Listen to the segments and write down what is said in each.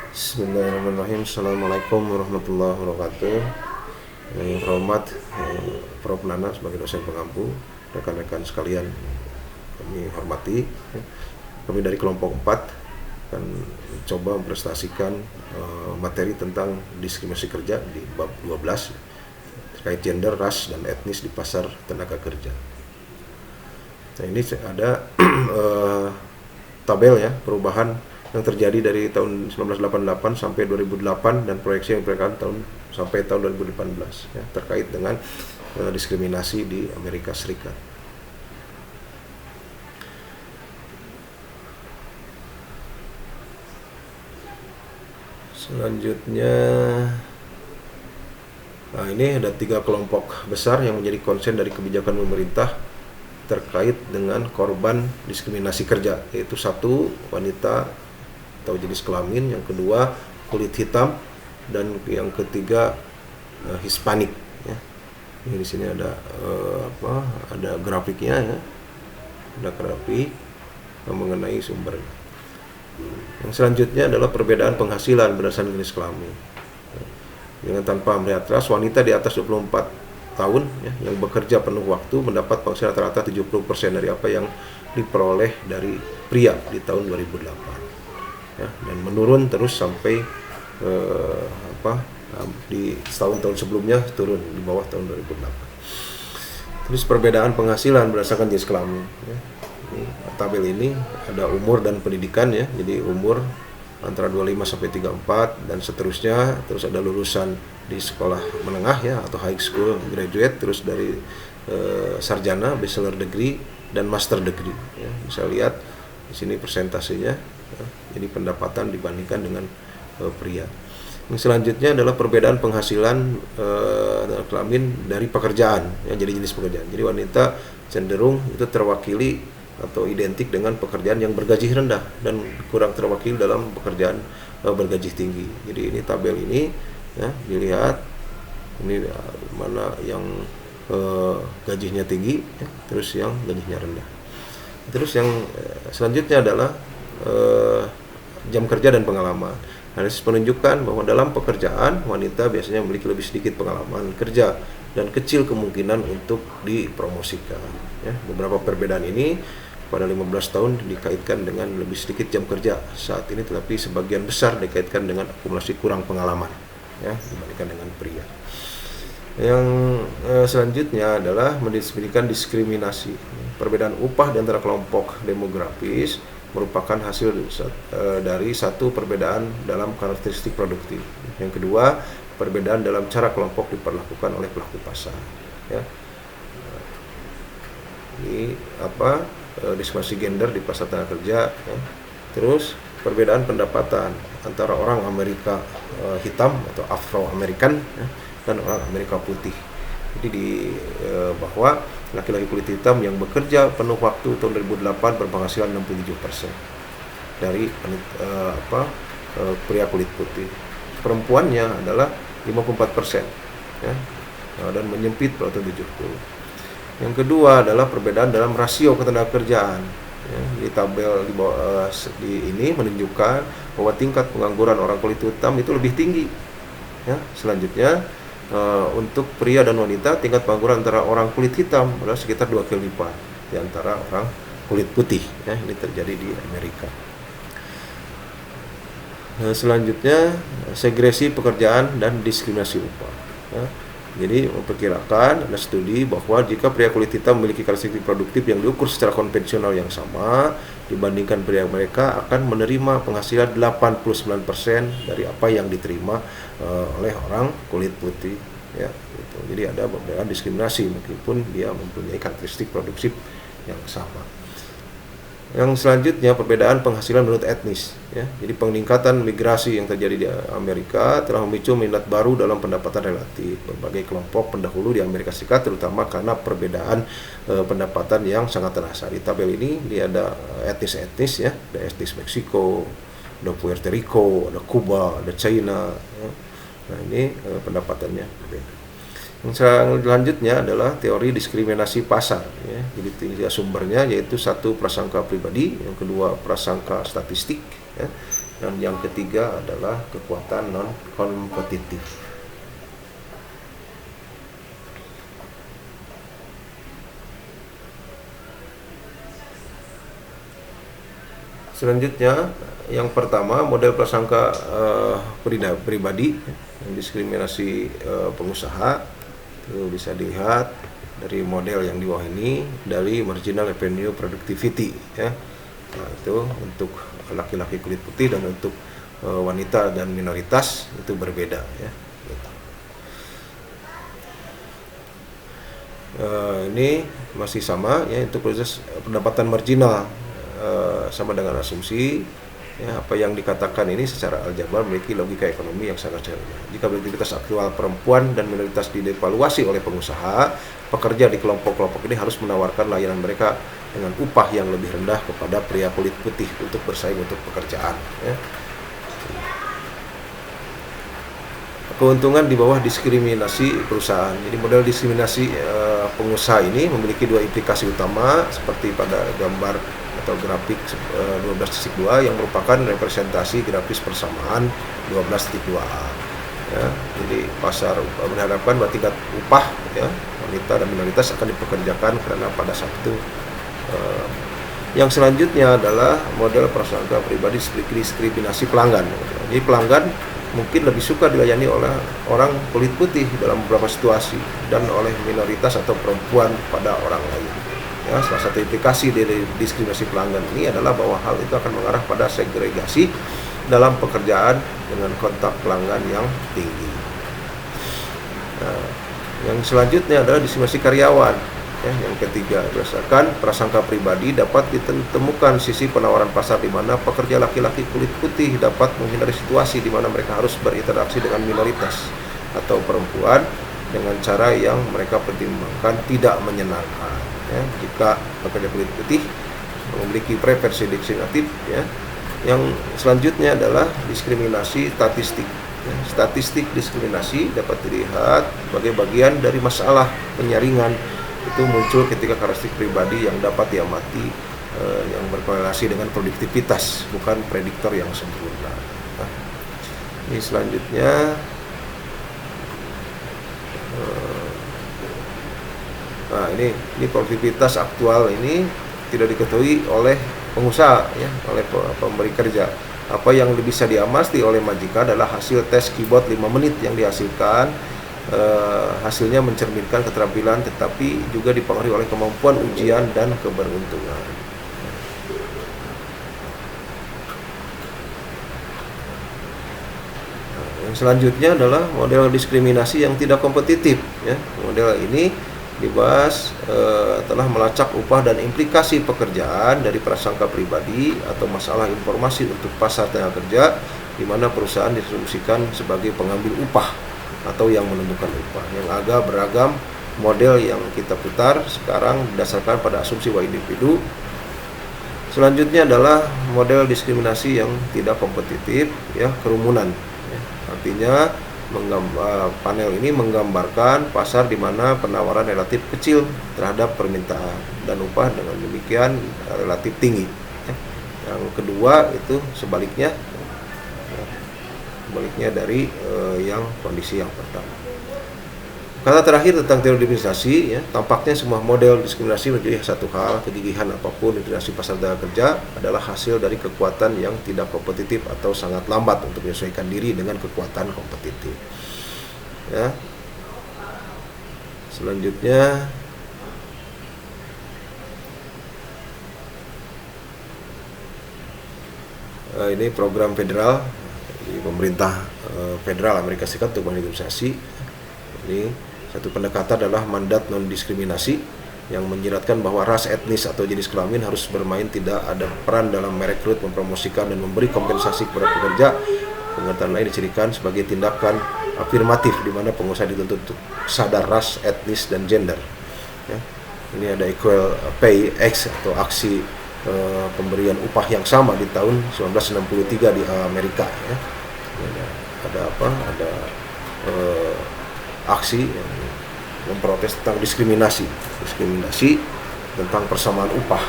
Bismillahirrahmanirrahim. Assalamualaikum warahmatullahi wabarakatuh. Yang terhormat Prof. Nana sebagai dosen pengampu, rekan-rekan sekalian kami hormati. Kami dari kelompok 4 akan coba mempresentasikan materi tentang diskriminasi kerja di bab 12 terkait gender, ras, dan etnis di pasar tenaga kerja. Nah, ini ada tabel ya perubahan yang terjadi dari tahun 1988 sampai 2008 dan proyeksi yang diperkirakan sampai tahun 2018 ya, terkait dengan diskriminasi di Amerika Serikat. Selanjutnya, ini ada 3 kelompok besar yang menjadi konsen dari kebijakan pemerintah terkait dengan korban diskriminasi kerja, yaitu 1, wanita atau jenis kelamin, yang kedua kulit hitam, dan yang ketiga Hispanik ya. Ini di sini ada ada grafiknya ya. Ada grafik mengenai sumber. Yang selanjutnya adalah perbedaan penghasilan berdasarkan jenis kelamin. Dengan tanpa melihat ras, wanita di atas 24 tahun ya, yang bekerja penuh waktu mendapat penghasilan rata-rata 70% dari apa yang diperoleh dari pria di tahun 2008. Ya, dan menurun terus sampai di tahun-tahun sebelumnya turun di bawah tahun 2008. Terus perbedaan penghasilan berdasarkan jenis kelamin ya. Ini tabel ini ada umur dan pendidikan ya. Jadi umur antara 25 sampai 34 dan seterusnya, terus ada lulusan di sekolah menengah ya atau high school graduate, terus dari sarjana, bachelor degree, dan master degree ya. Bisa lihat di sini persentasenya. Jadi pendapatan dibandingkan dengan pria. Yang selanjutnya adalah perbedaan penghasilan kelamin dari pekerjaan ya, jadi jenis pekerjaan. Jadi wanita cenderung itu terwakili atau identik dengan pekerjaan yang bergaji rendah dan kurang terwakili dalam pekerjaan bergaji tinggi. Jadi ini tabel ini ya, dilihat ini mana yang gajinya tinggi ya, terus yang gajinya rendah. Terus yang selanjutnya adalah jam kerja dan pengalaman. Analisis menunjukkan bahwa dalam pekerjaan wanita biasanya memiliki lebih sedikit pengalaman kerja dan kecil kemungkinan untuk dipromosikan. Ya, beberapa perbedaan ini pada 15 tahun dikaitkan dengan lebih sedikit jam kerja saat ini, tetapi sebagian besar dikaitkan dengan akumulasi kurang pengalaman ya, dibandingkan dengan pria. Yang selanjutnya adalah mendefinisikan diskriminasi. Perbedaan upah di antara kelompok demografis merupakan hasil dari satu, perbedaan dalam karakteristik produktif. Yang kedua, perbedaan dalam cara kelompok diperlakukan oleh pelaku pasar. Ya. Ini diskriminasi gender di pasar tenaga kerja. Ya. Terus perbedaan pendapatan antara orang Amerika hitam atau Afro-American ya, dan orang Amerika putih. Jadi bahwa laki-laki kulit hitam yang bekerja penuh waktu tahun 2008 berpenghasilan 67% dari pria kulit putih. Perempuannya adalah 54% ya, dan menyempit pada tahun 70. Yang kedua adalah perbedaan dalam rasio ketenagakerjaan. Ya, di tabel di bawah di ini menunjukkan bahwa tingkat pengangguran orang kulit hitam itu lebih tinggi. Ya, selanjutnya untuk pria dan wanita, tingkat pengangguran antara orang kulit hitam adalah sekitar 2 kali lipat di antara orang kulit putih ya. Ini terjadi di Amerika. Selanjutnya segresi pekerjaan dan diskriminasi upah ya. Jadi memperkirakan ada studi bahwa jika pria kulit hitam memiliki karakteristik produktif yang diukur secara konvensional yang sama dibandingkan pria, mereka akan menerima penghasilan 89% dari apa yang diterima oleh orang kulit putih ya gitu. Jadi ada perbedaan diskriminasi meskipun dia mempunyai karakteristik produktif yang sama. Yang selanjutnya perbedaan penghasilan menurut etnis ya. Jadi peningkatan migrasi yang terjadi di Amerika telah memicu minat baru dalam pendapatan relatif. Berbagai kelompok pendahulu di Amerika Serikat terutama karena perbedaan pendapatan yang sangat terasa. Di tabel ini ada etnis-etnis ya, ada etnis Meksiko, ada Puerto Rico, ada Kuba, ada China ya. Nah, ini pendapatannya berbeda. Yang selanjutnya adalah teori diskriminasi pasar ya. Jadi sumbernya yaitu 1, prasangka pribadi, yang kedua prasangka statistik ya, Dan yang ketiga adalah kekuatan non kompetitif. Selanjutnya, yang pertama model prasangka pribadi yang diskriminasi pengusaha itu bisa dilihat dari model yang di bawah ini, dari marginal revenue productivity ya. Nah, itu untuk laki-laki kulit putih dan untuk wanita dan minoritas itu berbeda ya. Ini masih sama ya, untuk proses pendapatan marginal sama dengan asumsi ya, apa yang dikatakan ini secara aljabar memiliki logika ekonomi yang sangat cerdas. Jika produktivitas aktual perempuan dan minoritas didevaluasi oleh pengusaha, pekerja di kelompok-kelompok ini harus menawarkan layanan mereka dengan upah yang lebih rendah kepada pria kulit putih untuk bersaing untuk pekerjaan ya. Keuntungan di bawah diskriminasi perusahaan. Jadi model diskriminasi pengusaha ini memiliki dua implikasi utama seperti pada gambar atau grafik 12.2 yang merupakan representasi grafis persamaan 12.2a. Ya, jadi pasar berhadapkan bahwa tingkat upah ya, wanita dan minoritas akan dipekerjakan karena pada saat itu. Yang selanjutnya adalah model prasangka pribadi diskriminasi pelanggan. Jadi pelanggan mungkin lebih suka dilayani oleh orang kulit putih dalam beberapa situasi dan oleh minoritas atau perempuan pada orang lain. Ya, salah satu implikasi dari diskriminasi pelanggan ini adalah bahwa hal itu akan mengarah pada segregasi dalam pekerjaan dengan kontak pelanggan yang tinggi. Nah, yang selanjutnya adalah diskriminasi karyawan. Ya, yang ketiga, berdasarkan prasangka pribadi dapat ditemukan sisi penawaran pasar di mana pekerja laki-laki kulit putih dapat menghindari situasi di mana mereka harus berinteraksi dengan minoritas atau perempuan dengan cara yang mereka pertimbangkan tidak menyenangkan. Ya, jika pekerja kulit putih memiliki preferensi diskriminatif, ya. Yang selanjutnya adalah diskriminasi statistik. Ya, statistik diskriminasi dapat dilihat sebagai bagian dari masalah penyaringan. Itu muncul ketika karakteristik pribadi yang dapat diamati yang berkorelasi dengan produktivitas, bukan prediktor yang sempurna. Nah, ini selanjutnya ini produktivitas aktual ini tidak diketahui oleh pengusaha ya, oleh pemberi kerja. Apa yang bisa diamati oleh majikan adalah hasil tes keyboard 5 menit yang dihasilkan. Hasilnya mencerminkan keterampilan tetapi juga dipengaruhi oleh kemampuan ujian dan keberuntungan. Yang selanjutnya adalah model diskriminasi yang tidak kompetitif ya. Model ini dibahas telah melacak upah dan implikasi pekerjaan dari prasangka pribadi atau masalah informasi untuk pasar tenaga kerja di mana perusahaan diasumsikan sebagai pengambil upah atau yang menentukan upah. Yang agak beragam model yang kita putar sekarang berdasarkan pada asumsi bahwa individu. Selanjutnya adalah model diskriminasi yang tidak kompetitif ya, kerumunan ya. Artinya panel ini menggambarkan pasar di mana penawaran relatif kecil terhadap permintaan dan upah dengan demikian relatif tinggi ya. Yang kedua itu sebaliknya dari yang kondisi yang pertama. Kata terakhir tentang teori diskriminasi ya, tampaknya semua model diskriminasi menjadi satu hal, kegigihan apapun diskriminasi pasar tenaga kerja adalah hasil dari kekuatan yang tidak kompetitif atau sangat lambat untuk menyesuaikan diri dengan kekuatan kompetitif. Ya. Selanjutnya ini program federal di pemerintah federal Amerika Serikat untuk menegosiasi. Ini satu pendekatan adalah mandat non diskriminasi yang menyiratkan bahwa ras, etnis atau jenis kelamin harus bermain tidak ada peran dalam merekrut, mempromosikan dan memberi kompensasi kepada pekerja. Pengertian lain dicirikan sebagai tindakan afirmatif di mana pengusaha dituntut untuk sadar ras, etnis dan gender. Ya. Ini ada Equal Pay Act atau aksi pemberian upah yang sama di tahun 1963 di Amerika ya. Ada aksi yang memprotes tentang diskriminasi tentang persamaan upah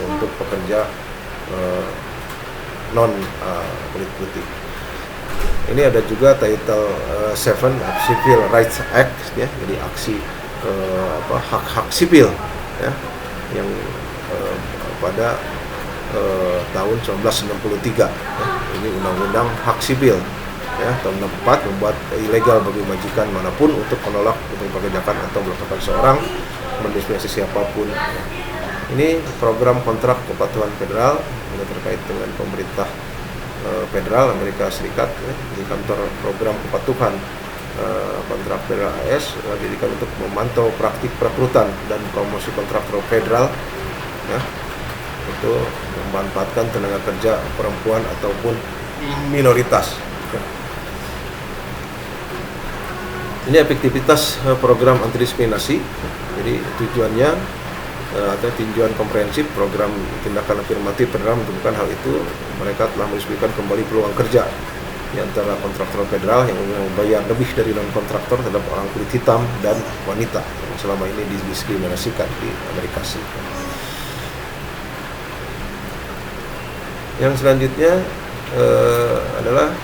untuk pekerja non kulit putih. Ini ada juga Title 7 Civil Rights Act ya, jadi aksi hak-hak sipil ya, yang pada tahun 1963 ya. Ini undang-undang hak sipil ya, tahun 64 membuat ilegal bagi majikan manapun untuk menolak untuk pekerjaan atau melakukan seorang mendiskriminasi siapapun ya. Ini program kontrak kepatuhan federal yang terkait dengan pemerintah federal Amerika Serikat ya, di kantor program kepatuhan kontrak federal AS didirikan untuk memantau praktik perekrutan dan promosi kontraktor federal ya, itu memanfaatkan tenaga kerja perempuan ataupun minoritas ya. Ini efektivitas program anti diskriminasi. Jadi tujuannya atau tinjauan komprehensif program tindakan afirmatif federal menunjukkan hal itu. Mereka telah mendiskusikan kembali peluang kerja di antara kontraktor federal yang membayar lebih dari non-kontraktor terhadap orang kulit hitam dan wanita yang selama ini didiskriminasikan di Amerika Serikat. Yang selanjutnya adalah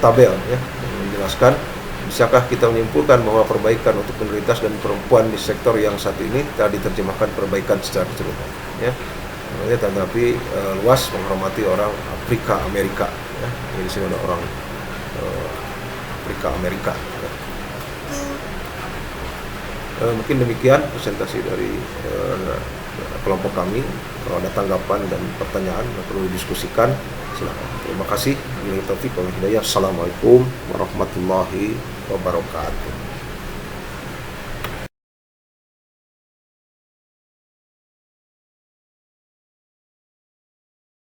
tabel ya, yang menjelaskan bisakah kita menyimpulkan bahwa perbaikan untuk minoritas dan perempuan di sektor yang satu ini telah diterjemahkan perbaikan secara keseluruhan ya. Tetapi luas menghormati orang Afrika Amerika ya. Jadi di sini ada orang Afrika Amerika ya. Mungkin demikian presentasi dari kelompok kami. Kalau ada tanggapan dan pertanyaan yang perlu didiskusikan, silakan. Terima kasih. Assalamualaikum warahmatullahi wabarakatuh.